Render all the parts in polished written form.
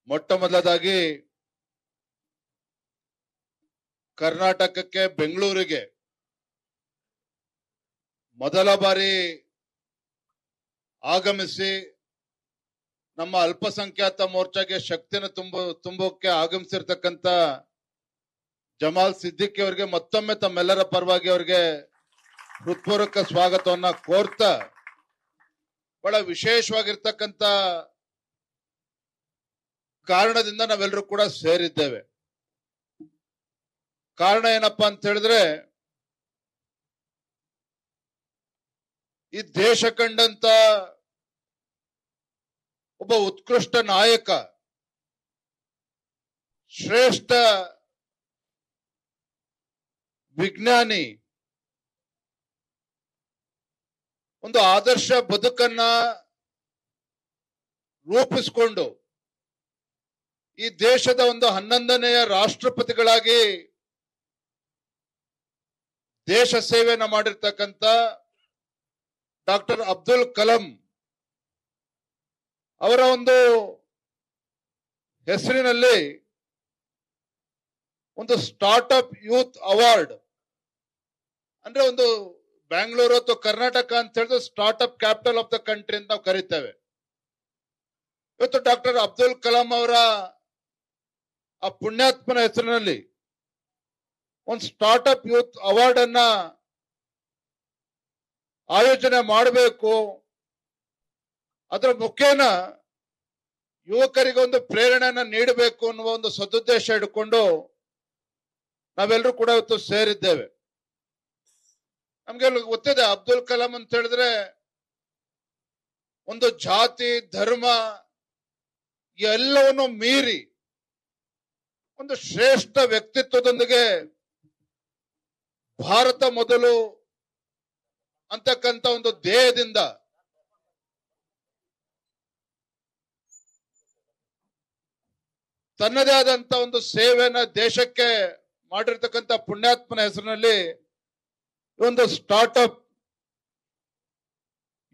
ಮೊಟ್ಟ ಮೊದಲದಾಗಿ ಕರ್ನಾಟಕಕ್ಕೆ ಬೆಂಗಳೂರಿಗೆ ಮೊದಲ ಬಾರಿ ಆಗಮಿಸಿ ನಮ್ಮ ಅಲ್ಪಸಂಖ್ಯಾತ ಮೋರ್ಚಾಗೆ ಶಕ್ತಿಯನ್ನು ತುಂಬೋಕೆ ಆಗಮಿಸಿರ್ತಕ್ಕಂಥ ಜಮಾಲ್ ಸಿದ್ದಿಕಿ ಅವರಿಗೆ ಮತ್ತೊಮ್ಮೆ ತಮ್ಮೆಲ್ಲರ ಪರವಾಗಿ ಅವರಿಗೆ ಹೃತ್ಪೂರ್ವಕ ಸ್ವಾಗತವನ್ನ ಕೋರ್ತಾ ಬಹಳ ವಿಶೇಷವಾಗಿರ್ತಕ್ಕಂಥ ಕಾರಣದಿಂದ ನಾವೆಲ್ಲರೂ ಕೂಡ ಸೇರಿದ್ದೇವೆ. ಕಾರಣ ಏನಪ್ಪಾ ಅಂತ ಹೇಳಿದ್ರೆ, ಈ ದೇಶ ಕಂಡಂತ ಒಬ್ಬ ಉತ್ಕೃಷ್ಟ ನಾಯಕ, ಶ್ರೇಷ್ಠ ವಿಜ್ಞಾನಿ, ಒಂದು ಆದರ್ಶ ಬದುಕನ್ನ ರೂಪಿಸಿಕೊಂಡು ಈ ದೇಶದ ಒಂದು 11ನೆಯ ರಾಷ್ಟ್ರಪತಿಗಳಾಗಿ ದೇಶ ಸೇವೆಯನ್ನ ಮಾಡಿರ್ತಕ್ಕಂಥ ಡಾಕ್ಟರ್ ಅಬ್ದುಲ್ ಕಲಾಂ ಅವರ ಒಂದು ಹೆಸರಿನಲ್ಲಿ ಒಂದು ಸ್ಟಾರ್ಟ್ಅಪ್ ಯೂತ್ ಅವಾರ್ಡ್, ಅಂದ್ರೆ ಒಂದು ಬ್ಯಾಂಗ್ಳೂರು ಅಥವಾ ಕರ್ನಾಟಕ ಅಂತ ಹೇಳಿದ್ರೆ startup capital of the country ಅಂತ ನಾವು ಕರಿತೇವೆ. ಇವತ್ತು ಡಾಕ್ಟರ್ ಅಬ್ದುಲ್ ಕಲಾಂ ಅವರ ಆ ಪುಣ್ಯಾತ್ಮನ ಹೆಸರಿನಲ್ಲಿ ಒಂದು ಸ್ಟಾರ್ಟ್ಅಪ್ ಯೂತ್ ಅವಾರ್ಡ್ ಅನ್ನ ಆಯೋಜನೆ ಮಾಡಬೇಕು, ಅದರ ಮುಖೇನ ಯುವಕರಿಗೆ ಒಂದು ಪ್ರೇರಣೆಯನ್ನ ನೀಡಬೇಕು ಅನ್ನುವ ಒಂದು ಸದುದ್ದೇಶ ಇಟ್ಕೊಂಡು ನಾವೆಲ್ಲರೂ ಕೂಡ ಇವತ್ತು ಸೇರಿದ್ದೇವೆ. ನಮ್ಗೆ ಗೊತ್ತಿದೆ, ಅಬ್ದುಲ್ ಕಲಾಂ ಅಂತ ಹೇಳಿದ್ರೆ ಒಂದು ಜಾತಿ ಧರ್ಮ ಎಲ್ಲವನ್ನು ಮೀರಿ ಒಂದು ಶ್ರೇಷ್ಠ ವ್ಯಕ್ತಿತ್ವದೊಂದಿಗೆ ಭಾರತ ಮೊದಲು ಅಂತಕ್ಕಂಥ ಒಂದು ಧ್ಯೇಯದಿಂದ ತನ್ನದೇ ಆದಂತ ಒಂದು ಸೇವೆಯನ್ನ ದೇಶಕ್ಕೆ ಮಾಡಿರ್ತಕ್ಕಂಥ ಪುಣ್ಯಾತ್ಮನ ಹೆಸರಿನಲ್ಲಿ ಒಂದು ಸ್ಟಾರ್ಟ್ಅಪ್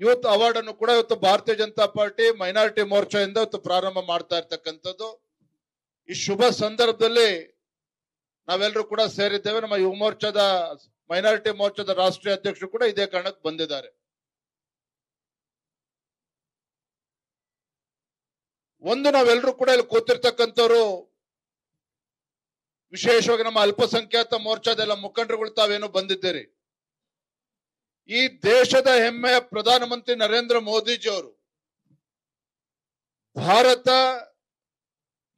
ಯೂತ್ ಅವಾರ್ಡ್ ಅನ್ನು ಕೂಡ ಇವತ್ತು ಭಾರತೀಯ ಜನತಾ ಪಾರ್ಟಿ ಮೈನಾರಿಟಿ ಮೋರ್ಚಾದಿಂದ ಇವತ್ತು ಪ್ರಾರಂಭ ಮಾಡ್ತಾ ಇರ್ತಕ್ಕಂಥದ್ದು. ಈ ಶುಭ ಸಂದರ್ಭದಲ್ಲಿ ನಾವೆಲ್ಲರೂ ಕೂಡ ಸೇರಿದ್ದೇವೆ. ನಮ್ಮ ಯುವ ಮೋರ್ಚಾದ ಮೈನಾರಿಟಿ ಮೋರ್ಚಾದ ರಾಷ್ಟ್ರೀಯ ಅಧ್ಯಕ್ಷರು ಕೂಡ ಇದೇ ಕಾರಣಕ್ಕೆ ಬಂದಿದ್ದಾರೆ. ಒಂದು, ನಾವೆಲ್ಲರೂ ಕೂಡ ಇಲ್ಲಿ ಕೂತಿರ್ತಕ್ಕಂಥವ್ರು, ವಿಶೇಷವಾಗಿ ನಮ್ಮ ಅಲ್ಪಸಂಖ್ಯಾತ ಮೋರ್ಚಾದೆಲ್ಲ ಮುಖಂಡರುಗಳು ತಾವೇನು ಬಂದಿದ್ದೀರಿ. ಈ ದೇಶದ ಹೆಮ್ಮೆಯ ಪ್ರಧಾನಮಂತ್ರಿ ನರೇಂದ್ರ ಮೋದಿಜಿ ಅವರು ಭಾರತ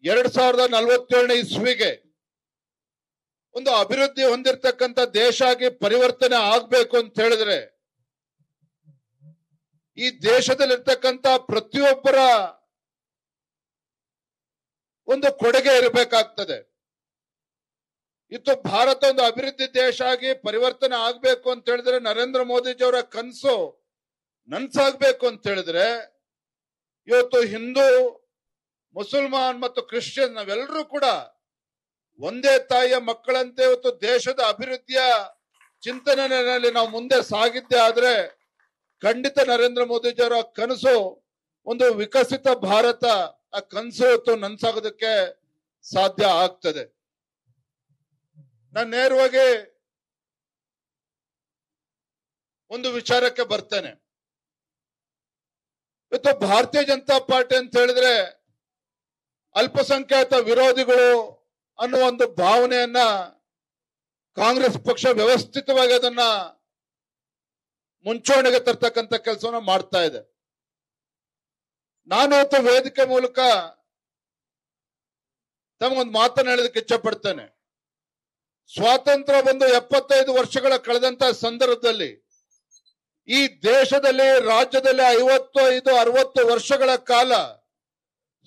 2047ನೇ ಇಸ್ವಿಗೆ ಒಂದು ಅಭಿವೃದ್ಧಿ ಹೊಂದಿರತಕ್ಕಂಥ ದೇಶ ಆಗಿ ಪರಿವರ್ತನೆ ಆಗ್ಬೇಕು ಅಂತ ಹೇಳಿದ್ರೆ ಈ ದೇಶದಲ್ಲಿರ್ತಕ್ಕಂಥ ಪ್ರತಿಯೊಬ್ಬರ ಒಂದು ಕೊಡುಗೆ ಇರಬೇಕಾಗ್ತದೆ. ಇತ್ತು ಭಾರತ ಒಂದು ಅಭಿವೃದ್ಧಿ ದೇಶ ಆಗಿ ಪರಿವರ್ತನೆ ಆಗ್ಬೇಕು ಅಂತ ಹೇಳಿದ್ರೆ, ನರೇಂದ್ರ ಮೋದಿಜಿ ಅವರ ಕನಸು ನನ್ಸಾಗ್ಬೇಕು ಅಂತ ಹೇಳಿದ್ರೆ, ಇವತ್ತು ಹಿಂದೂ, ಮುಸಲ್ಮಾನ್ ಮತ್ತು ಕ್ರಿಶ್ಚಿಯನ್ ನಾವೆಲ್ಲರೂ ಕೂಡ ಒಂದೇ ತಾಯಿಯ ಮಕ್ಕಳಂತೆ ಇವತ್ತು ದೇಶದ ಅಭಿವೃದ್ಧಿಯ ಚಿಂತನೆಯಲ್ಲಿ ನಾವು ಮುಂದೆ ಸಾಗಿದ್ದೆ ಆದ್ರೆ ಖಂಡಿತ ನರೇಂದ್ರ ಮೋದಿಜಿ ಅವರ ಕನಸು ಒಂದು ವಿಕಸಿತ ಭಾರತ, ಆ ಕನಸು ಇವತ್ತು ನನ್ಸಾಗೋದಕ್ಕೆ ಸಾಧ್ಯ ಆಗ್ತದೆ. ನಾನು ನೇರವಾಗಿ ಒಂದು ವಿಚಾರಕ್ಕೆ ಬರ್ತೇನೆ. ಇವತ್ತು ಭಾರತೀಯ ಜನತಾ ಪಾರ್ಟಿ ಅಂತ ಹೇಳಿದ್ರೆ ಅಲ್ಪಸಂಖ್ಯಾತ ವಿರೋಧಿಗಳು ಅನ್ನುವ ಒಂದು ಭಾವನೆಯನ್ನ ಕಾಂಗ್ರೆಸ್ ಪಕ್ಷ ವ್ಯವಸ್ಥಿತವಾಗಿ ಅದನ್ನ ಮುಂಚೂಣಿಗೆ ತರ್ತಕ್ಕಂಥ ಕೆಲಸವನ್ನ ಮಾಡ್ತಾ ಇದೆ. ನಾನು ಇವತ್ತು ವೇದಿಕೆ ಮೂಲಕ ತಮಗೊಂದು ಮಾತನ್ನ ಹೇಳೋದಕ್ಕೆ ಇಚ್ಛೆ ಪಡ್ತೇನೆ. ಸ್ವಾತಂತ್ರ್ಯ ಬಂದು 75 ವರ್ಷಗಳ ಕಳೆದಂತ ಸಂದರ್ಭದಲ್ಲಿ ಈ ದೇಶದಲ್ಲಿ, ರಾಜ್ಯದಲ್ಲಿ 55-60 ವರ್ಷಗಳ ಕಾಲ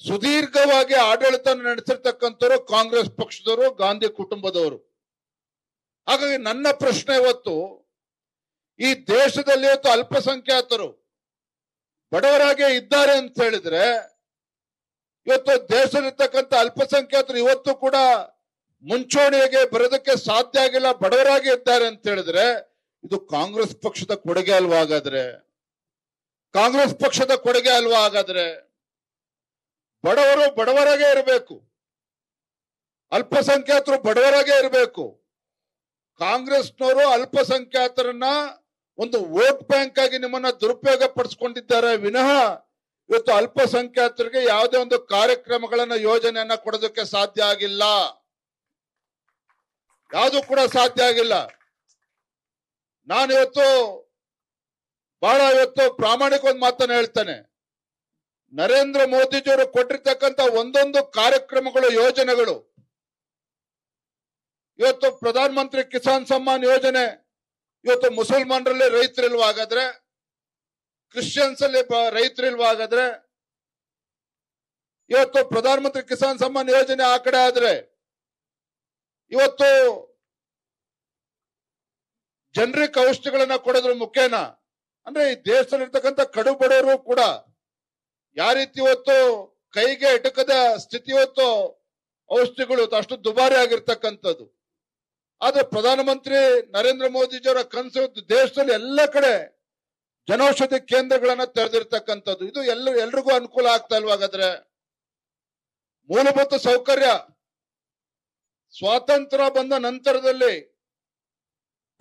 ಸುದೀರ್ಘವಾಗಿ ಆಡಳಿತ ನಡೆಸಿರ್ತಕ್ಕಂಥವ್ರು ಕಾಂಗ್ರೆಸ್ ಪಕ್ಷದವರು, ಗಾಂಧಿ ಕುಟುಂಬದವರು. ಹಾಗಾಗಿ ನನ್ನ ಪ್ರಶ್ನೆ ಇವತ್ತು, ಈ ದೇಶದಲ್ಲಿ ಇವತ್ತು ಅಲ್ಪಸಂಖ್ಯಾತರು ಬಡವರಾಗೆ ಇದ್ದಾರೆ ಅಂತ ಹೇಳಿದ್ರೆ, ಇವತ್ತು ದೇಶದಲ್ಲಿರ್ತಕ್ಕಂಥ ಅಲ್ಪಸಂಖ್ಯಾತರು ಇವತ್ತು ಕೂಡ ಮುಂಚೂಣಿಗೆ ಬರೋದಕ್ಕೆ ಸಾಧ್ಯ ಆಗಿಲ್ಲ, ಬಡವರಾಗಿ ಇದ್ದಾರೆ ಅಂತ ಹೇಳಿದ್ರೆ ಇದು ಕಾಂಗ್ರೆಸ್ ಪಕ್ಷದ ಕೊಡುಗೆ ಅಲ್ವಾ? ಹಾಗಾದ್ರೆ ಕಾಂಗ್ರೆಸ್ ಪಕ್ಷದ ಕೊಡುಗೆ ಅಲ್ವಾ? ಹಾಗಾದ್ರೆ ಬಡವರು ಬಡವರಾಗೆ ಇರಬೇಕು, ಅಲ್ಪಸಂಖ್ಯಾತರು ಬಡವರಾಗೆ ಇರಬೇಕು. ಕಾಂಗ್ರೆಸ್ನವರು ಅಲ್ಪಸಂಖ್ಯಾತರನ್ನ ಒಂದು ವೋಟ್ ಬ್ಯಾಂಕ್ ಆಗಿ ನಿಮ್ಮನ್ನ ದುರುಪಯೋಗ ಪಡಿಸ್ಕೊಂಡಿದ್ದಾರೆ ವಿನಃ ಇವತ್ತು ಅಲ್ಪಸಂಖ್ಯಾತರಿಗೆ ಯಾವುದೇ ಒಂದು ಕಾರ್ಯಕ್ರಮಗಳನ್ನ ಯೋಜನೆಯನ್ನ ಕೊಡೋದಕ್ಕೆ ಸಾಧ್ಯ ಆಗಿಲ್ಲ, ಯಾವುದು ಕೂಡ ಸಾಧ್ಯ ಆಗಿಲ್ಲ. ನಾನು ಇವತ್ತು ಪ್ರಾಮಾಣಿಕ ಒಂದು ಮಾತನ್ನ ಹೇಳ್ತೇನೆ. ನರೇಂದ್ರ ಮೋದಿಜಿಯವರು ಕೊಟ್ಟಿರ್ತಕ್ಕಂಥ ಒಂದೊಂದು ಕಾರ್ಯಕ್ರಮಗಳು, ಯೋಜನೆಗಳು, ಇವತ್ತು ಪ್ರಧಾನ ಮಂತ್ರಿ ಕಿಸಾನ್ ಸಮ್ಮಾನ್ ಯೋಜನೆ, ಇವತ್ತು ಮುಸಲ್ಮಾನರಲ್ಲಿ ರೈತರಿಲ್ವಾ ಹಾಗಾದ್ರೆ, ಕ್ರಿಶ್ಚಿಯನ್ಸ್ ಅಲ್ಲಿ ರೈತರಿಲ್ವಾ ಹಾಗಾದ್ರೆ? ಇವತ್ತು ಪ್ರಧಾನ ಮಂತ್ರಿ ಕಿಸಾನ್ ಸಮ್ಮಾನ್ ಯೋಜನೆ ಆ ಕಡೆ ಆದ್ರೆ ಇವತ್ತು ಜನರಿಕ್ ಔಷಧಿಗಳನ್ನ ಕೊಡೋದ್ರ ಮುಖೇನ ಅಂದ್ರೆ ಈ ದೇಶದಲ್ಲಿರ್ತಕ್ಕಂಥ ಕಡು ಬಡವರು ಕೂಡ ಯಾವ ರೀತಿ ಇವತ್ತು ಕೈಗೆ ಎಟಕದ ಸ್ಥಿತಿ, ಇವತ್ತು ಔಷಧಿಗಳು ಅಷ್ಟು ದುಬಾರಿ ಆಗಿರ್ತಕ್ಕಂಥದ್ದು. ಆದ್ರೆ ಪ್ರಧಾನಮಂತ್ರಿ ನರೇಂದ್ರ ಮೋದಿಜಿಯವರ ಕನಸು ದೇಶದಲ್ಲಿ ಎಲ್ಲ ಕಡೆ ಜನೌಷಧಿ ಕೇಂದ್ರಗಳನ್ನ ತೆರೆದಿರ್ತಕ್ಕಂಥದ್ದು. ಇದು ಎಲ್ರಿಗೂ ಅನುಕೂಲ ಆಗ್ತಾ ಇಲ್ವಾ ಹಾಗಾದ್ರೆ? ಮೂಲಭೂತ ಸೌಕರ್ಯ ಸ್ವಾತಂತ್ರ್ಯ ಬಂದ ನಂತರದಲ್ಲಿ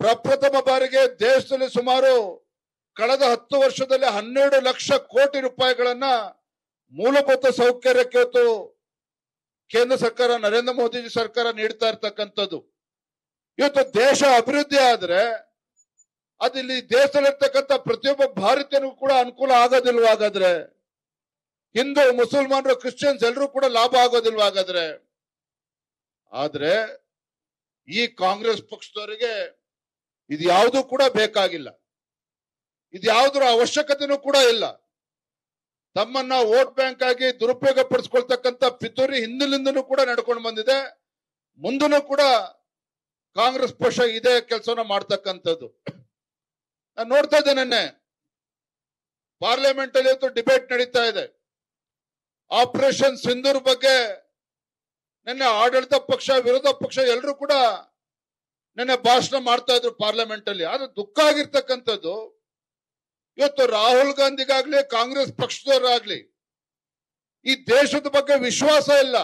ಪ್ರಪ್ರಥಮ ಬಾರಿಗೆ ದೇಶದಲ್ಲಿ ಸುಮಾರು ಕಳೆದ 10 ವರ್ಷದಲ್ಲಿ 12 ಲಕ್ಷ ಕೋಟಿ ರೂಪಾಯಿಗಳನ್ನ ಮೂಲಭೂತ ಸೌಕರ್ಯಕ್ಕೆ ಇವತ್ತು ಕೇಂದ್ರ ಸರ್ಕಾರ, ನರೇಂದ್ರ ಮೋದಿಜಿ ಸರ್ಕಾರ ನೀಡ್ತಾ ಇರ್ತಕ್ಕಂಥದ್ದು. ಇವತ್ತು ದೇಶ ಅಭಿವೃದ್ಧಿ ಆದ್ರೆ ಅದಿಲ್ಲಿ ದೇಶದಲ್ಲಿರ್ತಕ್ಕಂಥ ಪ್ರತಿಯೊಬ್ಬ ಭಾರತೀಯನಿಗೂ ಕೂಡ ಅನುಕೂಲ ಆಗೋದಿಲ್ವಾ ಹಾಗಾದ್ರೆ? ಹಿಂದೂ, ಮುಸಲ್ಮಾನರು, ಕ್ರಿಶ್ಚಿಯನ್ಸ್ ಎಲ್ಲರೂ ಕೂಡ ಲಾಭ ಆಗೋದಿಲ್ವಾ ಹಾಗಾದ್ರೆ? ಆದ್ರೆ ಈ ಕಾಂಗ್ರೆಸ್ ಪಕ್ಷದವರಿಗೆ ಇದು ಯಾವುದು ಕೂಡ ಬೇಕಾಗಿಲ್ಲ, ಇದು ಯಾವುದರ ಅವಶ್ಯಕತೆನೂ ಕೂಡ ಇಲ್ಲ. ತಮ್ಮನ್ನ ವೋಟ್ ಬ್ಯಾಂಕ್ ಆಗಿ ದುರುಪಯೋಗ ಪಡಿಸ್ಕೊಳ್ತಕ್ಕಂಥ ಪಿತೂರಿ ಹಿಂದಿನಿಂದನೂ ಕೂಡ ನಡ್ಕೊಂಡು ಬಂದಿದೆ, ಮುಂದೂ ಕೂಡ ಕಾಂಗ್ರೆಸ್ ಪಕ್ಷ ಇದೇ ಕೆಲಸನ ಮಾಡ್ತಕ್ಕಂಥದ್ದು. ನಾನು ನೋಡ್ತಾ ಇದ್ದೆ, ನಿನ್ನೆ ಪಾರ್ಲಿಮೆಂಟ್ ಅಲ್ಲಿ ಇವತ್ತು ಡಿಬೇಟ್ ನಡೀತಾ ಇದೆ. ಆಪರೇಷನ್ ಸಿಂಧೂರ್ ಬಗ್ಗೆ ನಿನ್ನೆ ಆಡಳಿತ ಪಕ್ಷ, ವಿರೋಧ ಪಕ್ಷ ಎಲ್ಲರೂ ಕೂಡ ನಿನ್ನೆ ಭಾಷಣ ಮಾಡ್ತಾ ಇದ್ರು ಪಾರ್ಲಿಮೆಂಟ್ ಅಲ್ಲಿ. ಆದ್ರೆ ದುಃಖ ಆಗಿರ್ತಕ್ಕಂಥದ್ದು, ಇವತ್ತು ರಾಹುಲ್ ಗಾಂಧಿಗಾಗ್ಲಿ ಕಾಂಗ್ರೆಸ್ ಪಕ್ಷದವರಾಗ್ಲಿ ಈ ದೇಶದ ಬಗ್ಗೆ ವಿಶ್ವಾಸ ಇಲ್ಲ.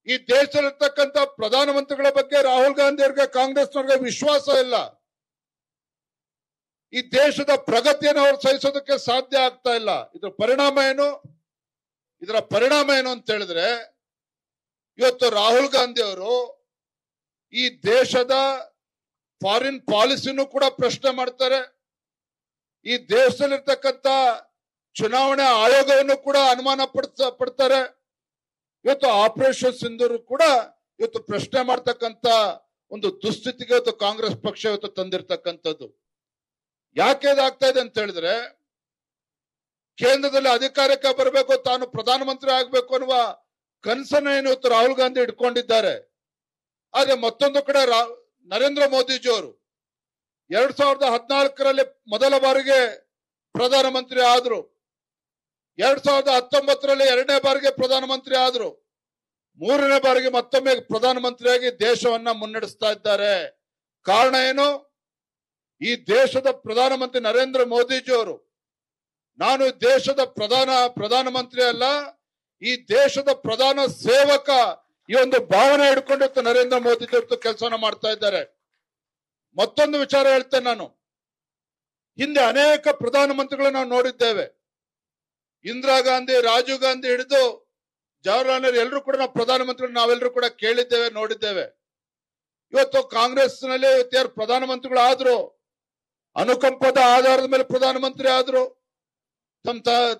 ಈ ದೇಶದಲ್ಲಿರ್ತಕ್ಕಂಥ ಪ್ರಧಾನಮಂತ್ರಿಗಳ ಬಗ್ಗೆ ರಾಹುಲ್ ಗಾಂಧಿ ಅವರಿಗೆ, ಕಾಂಗ್ರೆಸ್ನವ್ರಿಗೆ ವಿಶ್ವಾಸ ಇಲ್ಲ. ಈ ದೇಶದ ಪ್ರಗತಿಯನ್ನು ಅವರು ಸಹಿಸೋದಕ್ಕೆ ಸಾಧ್ಯ ಆಗ್ತಾ ಇಲ್ಲ. ಇದರ ಪರಿಣಾಮ ಏನು ಅಂತ ಹೇಳಿದ್ರೆ, ಇವತ್ತು ರಾಹುಲ್ ಗಾಂಧಿ ಅವರು ಈ ದೇಶದ ಫಾರಿನ್ ಪಾಲಿಸಿನೂ ಕೂಡ ಪ್ರಶ್ನೆ ಮಾಡ್ತಾರೆ. ಈ ದೇಶದಲ್ಲಿರ್ತಕ್ಕಂಥ ಚುನಾವಣಾ ಆಯೋಗವನ್ನು ಕೂಡ ಅನುಮಾನ ಪಡ್ತಾರೆ. ಇವತ್ತು ಆಪರೇಷನ್ ಸಿಂಧೂರ್ ಕೂಡ ಇವತ್ತು ಪ್ರಶ್ನೆ ಮಾಡ್ತಕ್ಕಂಥ ಒಂದು ದುಸ್ಥಿತಿಗೆ ಇವತ್ತು ಕಾಂಗ್ರೆಸ್ ಪಕ್ಷ ಇವತ್ತು ತಂದಿರ್ತಕ್ಕಂಥದ್ದು. ಯಾಕೆ ಇದಾಗ್ತಾ ಇದೆ ಅಂತ ಹೇಳಿದ್ರೆ, ಕೇಂದ್ರದಲ್ಲಿ ಅಧಿಕಾರಕ್ಕೆ ಬರಬೇಕು, ತಾನು ಪ್ರಧಾನಮಂತ್ರಿ ಆಗ್ಬೇಕು ಅನ್ನುವ ಕನಸನ್ನ ಏನು ಇವತ್ತು ರಾಹುಲ್ ಗಾಂಧಿ ಇಟ್ಕೊಂಡಿದ್ದಾರೆ. ಆದ್ರೆ ಮತ್ತೊಂದು ಕಡೆ ನರೇಂದ್ರ ಮೋದಿಜಿಯವರು 2014ರಲ್ಲಿ ಮೊದಲ ಬಾರಿಗೆ ಪ್ರಧಾನಮಂತ್ರಿ ಆದ್ರು, 2019ರಲ್ಲಿ 2ನೇ ಬಾರಿಗೆ ಪ್ರಧಾನಮಂತ್ರಿ ಆದ್ರು, 3ನೇ ಬಾರಿಗೆ ಮತ್ತೊಮ್ಮೆ ಪ್ರಧಾನಮಂತ್ರಿಯಾಗಿ ದೇಶವನ್ನ ಮುನ್ನಡೆಸ್ತಾ ಇದ್ದಾರೆ. ಕಾರಣ ಏನು? ಈ ದೇಶದ ಪ್ರಧಾನಮಂತ್ರಿ ನರೇಂದ್ರ ಮೋದಿಜಿಯವರು, ನಾನು ದೇಶದ ಪ್ರಧಾನಮಂತ್ರಿ ಅಲ್ಲ, ಈ ದೇಶದ ಪ್ರಧಾನ ಸೇವಕ, ಈ ಒಂದು ಭಾವನೆ ಹಿಡ್ಕೊಂಡು ನರೇಂದ್ರ ಮೋದಿಜಿ ಅವರು ಕೆಲಸನ ಮಾಡ್ತಾ ಇದ್ದಾರೆ. ಮತ್ತೊಂದು ವಿಚಾರ ಹೇಳ್ತೇನೆ ನಾನು, ಹಿಂದೆ ಅನೇಕ ಪ್ರಧಾನಮಂತ್ರಿಗಳು ನಾವು ನೋಡಿದ್ದೇವೆ. ಇಂದಿರಾ ಗಾಂಧಿ, ರಾಜೀವ್ ಗಾಂಧಿ ಹಿಡಿದು ಜವಾಹರ್ಲಾಲ್ ನೆಹರು ಎಲ್ಲರೂ ಕೂಡ ನಾವು ಪ್ರಧಾನಮಂತ್ರಿಗಳು ನಾವೆಲ್ಲರೂ ಕೂಡ ಕೇಳಿದ್ದೇವೆ, ನೋಡಿದ್ದೇವೆ. ಇವತ್ತು ಕಾಂಗ್ರೆಸ್ನಲ್ಲಿ ಯಾರು ಪ್ರಧಾನಮಂತ್ರಿಗಳು ಆದ್ರು, ಅನುಕಂಪದ ಆಧಾರದ ಮೇಲೆ ಪ್ರಧಾನಮಂತ್ರಿ ಆದ್ರು, ತಮ್ಮ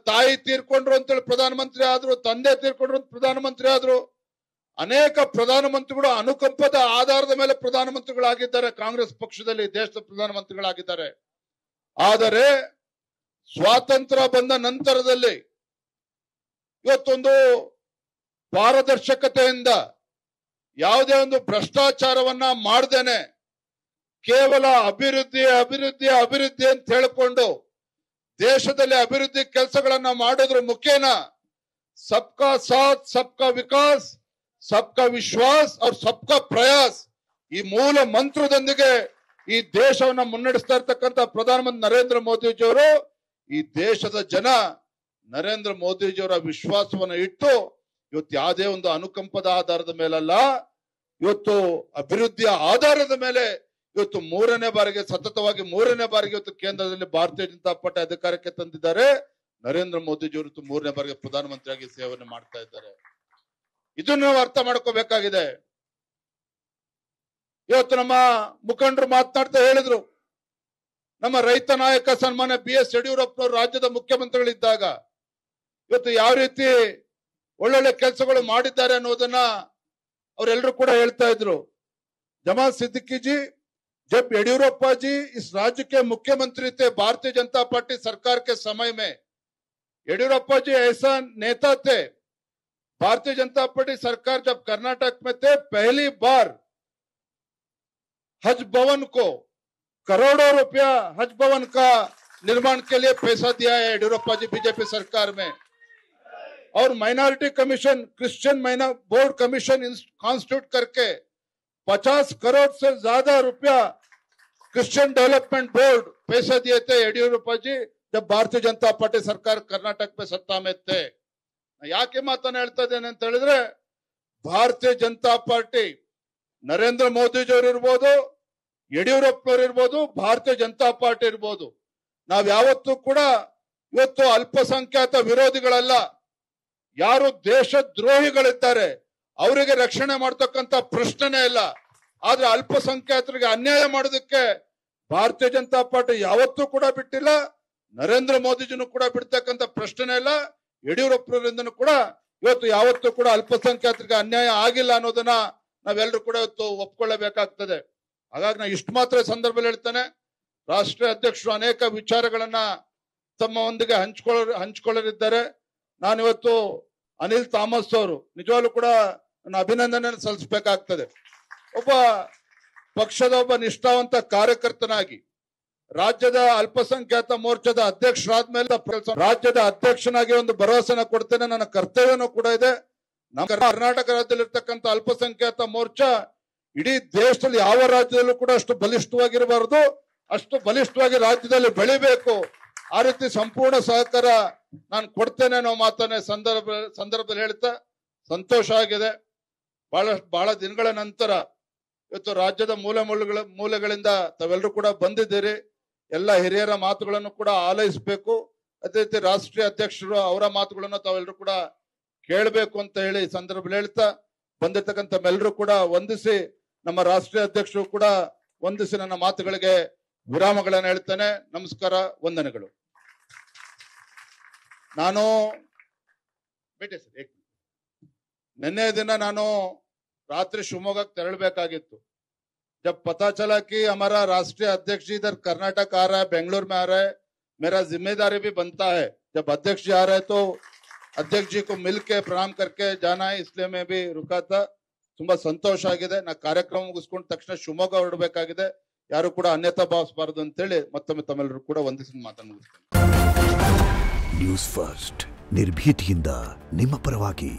ತಾಯಿ ತೀರ್ಕೊಂಡ್ರು ಅಂತೇಳಿ ಪ್ರಧಾನಮಂತ್ರಿ ಆದ್ರು, ತಂದೆ ತೀರ್ಕೊಂಡ್ರು ಅಂತ ಪ್ರಧಾನಮಂತ್ರಿ ಆದ್ರು. ಅನೇಕ ಪ್ರಧಾನಮಂತ್ರಿಗಳು ಅನುಕಂಪದ ಆಧಾರದ ಮೇಲೆ ಪ್ರಧಾನಮಂತ್ರಿಗಳಾಗಿದ್ದಾರೆ, ಕಾಂಗ್ರೆಸ್ ಪಕ್ಷದಲ್ಲಿ ದೇಶದ ಪ್ರಧಾನಮಂತ್ರಿಗಳಾಗಿದ್ದಾರೆ. ಆದರೆ ಸ್ವಾತಂತ್ರ್ಯ ಬಂದ ನಂತರದಲ್ಲಿ ಇವತ್ತೊಂದು ಪಾರದರ್ಶಕತೆಯಿಂದ ಯಾವುದೇ ಒಂದು ಭ್ರಷ್ಟಾಚಾರವನ್ನ ಮಾಡದೇನೆ ಕೇವಲ ಅಭಿವೃದ್ಧಿ ಅಭಿವೃದ್ಧಿ ಅಭಿವೃದ್ಧಿ ಅಂತ ಹೇಳಿಕೊಂಡು ದೇಶದಲ್ಲಿ ಅಭಿವೃದ್ಧಿ ಕೆಲಸಗಳನ್ನ ಮಾಡೋದ್ರ ಮುಖೇನ ಸಬ್ಕಾ ಸಾಥ್, ಸಬ್ಕಾ ವಿಕಾಸ್, ಸಬ್ಕಾ ವಿಶ್ವಾಸ್ और ಸಬ್ಕಾ ಪ್ರಯಾಸ್ ಈ ಮೂಲ ಮಂತ್ರದೊಂದಿಗೆ ಈ ದೇಶವನ್ನ ಮುನ್ನಡೆಸ್ತಾ ಇರ್ತಕ್ಕಂಥ ಪ್ರಧಾನಮಂತ್ರಿ ನರೇಂದ್ರ ಮೋದಿಜಿಯವರು, ಈ ದೇಶದ ಜನ ನರೇಂದ್ರ ಮೋದಿಜಿಯವರ ವಿಶ್ವಾಸವನ್ನು ಇಟ್ಟು ಇವತ್ತು ಯಾವುದೇ ಒಂದು ಅನುಕಂಪದ ಆಧಾರದ ಮೇಲಲ್ಲ, ಇವತ್ತು ಅಭಿವೃದ್ಧಿಯ ಆಧಾರದ ಮೇಲೆ ಇವತ್ತು ಸತತವಾಗಿ ಮೂರನೇ ಬಾರಿಗೆ ಇವತ್ತು ಕೇಂದ್ರದಲ್ಲಿ ಭಾರತೀಯ ಜನತಾ ಪಾರ್ಟಿ ಅಧಿಕಾರಕ್ಕೆ ತಂದಿದ್ದಾರೆ. ನರೇಂದ್ರ ಮೋದಿಜಿಯವರು ಮೂರನೇ ಬಾರಿಗೆ ಪ್ರಧಾನಮಂತ್ರಿಯಾಗಿ ಸೇವನೆ ಮಾಡ್ತಾ ಇದ್ದಾರೆ. ಇದನ್ನು ನಾವು ಅರ್ಥ ಮಾಡ್ಕೋಬೇಕಾಗಿದೆ. ಇವತ್ತು ನಮ್ಮ ಮುಖಂಡರು ಮಾತನಾಡ್ತಾ ಹೇಳಿದ್ರು, ನಮ್ಮ ರೈತ ನಾಯಕ ಸನ್ಮಾನ್ಯ BS ಯಡಿಯೂರಪ್ಪನವರು ರಾಜ್ಯದ ಮುಖ್ಯಮಂತ್ರಿಗಳಿದ್ದಾಗ ಇವತ್ತು ಯಾವ ರೀತಿ ಒಳ್ಳೊಳ್ಳೆ ಕೆಲಸಗಳು ಮಾಡಿದ್ದಾರೆ ಅನ್ನೋದನ್ನ ಅವರೆಲ್ಲರೂ ಕೂಡ ಹೇಳ್ತಾ ಇದ್ರು. जमात सिद्दीकी जी, जब येडियूरप्पा जी इस राज्य के मुख्यमंत्री थे भारतीय जनता पार्टी सरकार के समय में, येडियूरप्पा जी ऐसा नेता थे, भारतीय जनता पार्टी सरकार जब कर्नाटक में थे पहली बार हज भवन को करोड़ों रुपया हज भवन का निर्माण के लिए पैसा दिया है येडियूरप्पा जी बीजेपी सरकार में। और minority commission, Christian board commission constitute करके 50 करोड़ से ज्यादा रुपया क्रिश्चियन डेवलपमेंट बोर्ड पैसे दिए थे येडियूरप्पा जी जब भारतीय जनता पार्टी सरकार कर्नाटक में सत्ता में थे। ಯಾಕೆ ಮಾತನ್ನ ಹೇಳ್ತಾ ಇದ್ದೇನೆ ಅಂತ ಹೇಳಿದ್ರೆ, ಭಾರತೀಯ ಜನತಾ ಪಾರ್ಟಿ ನರೇಂದ್ರ ಮೋದಿಜಿಯವರು ಇರ್ಬೋದು, ಯಡಿಯೂರಪ್ಪನವರು ಇರ್ಬೋದು, ಭಾರತೀಯ ಜನತಾ ಪಾರ್ಟಿ ಇರ್ಬೋದು, ನಾವ್ ಯಾವತ್ತೂ ಕೂಡ ಇವತ್ತು ಅಲ್ಪಸಂಖ್ಯಾತ ವಿರೋಧಿಗಳಲ್ಲ. ಯಾರು ದೇಶ ದ್ರೋಹಿಗಳಿದ್ದಾರೆ ಅವರಿಗೆ ರಕ್ಷಣೆ ಮಾಡ್ತಕ್ಕಂತ ಪ್ರಶ್ನೆನೇ ಇಲ್ಲ. ಆದ್ರೆ ಅಲ್ಪಸಂಖ್ಯಾತರಿಗೆ ಅನ್ಯಾಯ ಮಾಡೋದಕ್ಕೆ ಭಾರತೀಯ ಜನತಾ ಪಾರ್ಟಿ ಯಾವತ್ತೂ ಕೂಡ ಬಿಟ್ಟಿಲ್ಲ. ನರೇಂದ್ರ ಮೋದಿಜಿನೂ ಕೂಡ ಬಿಡ್ತಕ್ಕಂತ ಪ್ರಶ್ನೆನೇ ಇಲ್ಲ. ಯಡಿಯೂರಪ್ಪನವರಿಂದನೂ ಕೂಡ ಇವತ್ತು ಯಾವತ್ತೂ ಕೂಡ ಅಲ್ಪಸಂಖ್ಯಾತರಿಗೆ ಅನ್ಯಾಯ ಆಗಿಲ್ಲ ಅನ್ನೋದನ್ನ ನಾವೆಲ್ಲರೂ ಕೂಡ ಇವತ್ತು ಒಪ್ಕೊಳ್ಳಬೇಕಾಗ್ತದೆ. ಹಾಗಾಗಿ ನಾ ಇಷ್ಟು ಮಾತ್ರ ಸಂದರ್ಭದಲ್ಲಿ ಹೇಳ್ತಾನೆ, ರಾಷ್ಟ್ರೀಯ ಅಧ್ಯಕ್ಷರು ಅನೇಕ ವಿಚಾರಗಳನ್ನ ತಮ್ಮೊಂದಿಗೆ ಹಂಚ್ಕೊಳ್ಳರಿದ್ದಾರೆ. ನಾನಿವತ್ತು ಅನಿಲ್ ಥಾಮಸ್ ಅವರು ನಿಜವಾಗ್ಲೂ ಕೂಡ ನನ್ನ ಅಭಿನಂದನೆ ಸಲ್ಲಿಸಬೇಕಾಗ್ತದೆ. ಪಕ್ಷದ ಒಬ್ಬ ನಿಷ್ಠಾವಂತ ಕಾರ್ಯಕರ್ತನಾಗಿ ರಾಜ್ಯದ ಅಲ್ಪಸಂಖ್ಯಾತ ಮೋರ್ಚಾದ ಅಧ್ಯಕ್ಷರಾದ್ಮೇಲೆ ರಾಜ್ಯದ ಅಧ್ಯಕ್ಷನಾಗಿ ಒಂದು ಭರವಸೆನ ಕೊಡ್ತೇನೆ. ನನ್ನ ಕರ್ತವ್ಯನೂ ಕೂಡ ಇದೆ. ನಮ್ಮ ಕರ್ನಾಟಕ ರಾಜ್ಯದಲ್ಲಿರ್ತಕ್ಕಂಥ ಅಲ್ಪಸಂಖ್ಯಾತ ಮೋರ್ಚಾ ಇಡೀ ದೇಶದಲ್ಲಿ ಯಾವ ರಾಜ್ಯದಲ್ಲೂ ಕೂಡ ಅಷ್ಟು ಬಲಿಷ್ಠವಾಗಿರಬಾರದು, ಅಷ್ಟು ಬಲಿಷ್ಠವಾಗಿ ರಾಜ್ಯದಲ್ಲಿ ಬೆಳಿಬೇಕು. ಆ ರೀತಿ ಸಂಪೂರ್ಣ ಸಹಕಾರ ನಾನು ಕೊಡ್ತೇನೆ ಅನ್ನೋ ಮಾತನ್ನೇ ಸಂದರ್ಭದಲ್ಲಿ ಹೇಳ್ತಾ ಸಂತೋಷ ಆಗಿದೆ. ಬಹಳ ದಿನಗಳ ನಂತರ ಇವತ್ತು ರಾಜ್ಯದ ಮೂಲೆಗಳಿಂದ ತಾವೆಲ್ಲರೂ ಕೂಡ ಬಂದಿದ್ದೀರಿ. ಎಲ್ಲ ಹಿರಿಯರ ಮಾತುಗಳನ್ನು ಕೂಡ ಆಲೈಸಬೇಕು. ಅದೇ ರೀತಿ ರಾಷ್ಟ್ರೀಯ ಅಧ್ಯಕ್ಷರು ಅವರ ಮಾತುಗಳನ್ನು ತಾವೆಲ್ಲರೂ ಕೂಡ ಕೇಳಬೇಕು ಅಂತ ಹೇಳಿ ಸಂದರ್ಭದಲ್ಲಿ ಹೇಳ್ತಾ, ಬಂದಿರ್ತಕ್ಕಂಥ ಎಲ್ಲರೂ ಕೂಡ ವಂದಿಸಿ, ನಮ್ಮ ರಾಷ್ಟ್ರೀಯ ಅಧ್ಯಕ್ಷರು ಕೂಡ ವಂದಿಸಿ ನನ್ನ ಮಾತುಗಳಿಗೆ ವಿರಾಮಗಳನ್ನು ಹೇಳ್ತೇನೆ. ನಮಸ್ಕಾರ, ವಂದನೆಗಳು. ನಾನು ನಿನ್ನೆ ದಿನ ನಾನು ರಾತ್ರಿ ಶಿವಮೊಗ್ಗಕ್ಕೆ ತೆರಳಬೇಕಾಗಿತ್ತು. जब पता चला कि हमारा राष्ट्रीय अध्यक्ष जी इधर कर्नाटक आ रहा है, बेंगलुरु में आ रहा है, मेरा जिम्मेदारी भी बनता है जब अध्यक्ष जी आ रहे हैं तो अध्यक्ष जी को मिल के प्रणाम करके जाना है, इसलिए मैं भी रुका था. ತುಂಬಾ ಸಂತೋಷ ಆಗಿದೆ. ನಾ ಕಾರ್ಯಕ್ರಮ ಮುಗಿಸ್ಕೊಂಡ ತಕ್ಷಣ ಶಿವಮೊಗ್ಗ ಹೊರಡಬೇಕಾಗಿದೆ. ಯಾರು ಕೂಡ ಅನ್ಯತಾ ಭಾವಿಸಬಾರದು ಅಂತ ಹೇಳಿ ಮತ್ತೊಮ್ಮೆ ತಮ್ಮೆಲ್ಲರೂ ಕೂಡ ವಂದಿಸಿ ಮಾತನ್ನು ಮುಗಿಸ್ತೇನೆ. ನ್ಯೂಸ್ ಫಸ್ಟ್, ನಿರ್ಭೀತಿಯಿಂದ ನಿಮ್ಮ ಪರವಾಗಿ.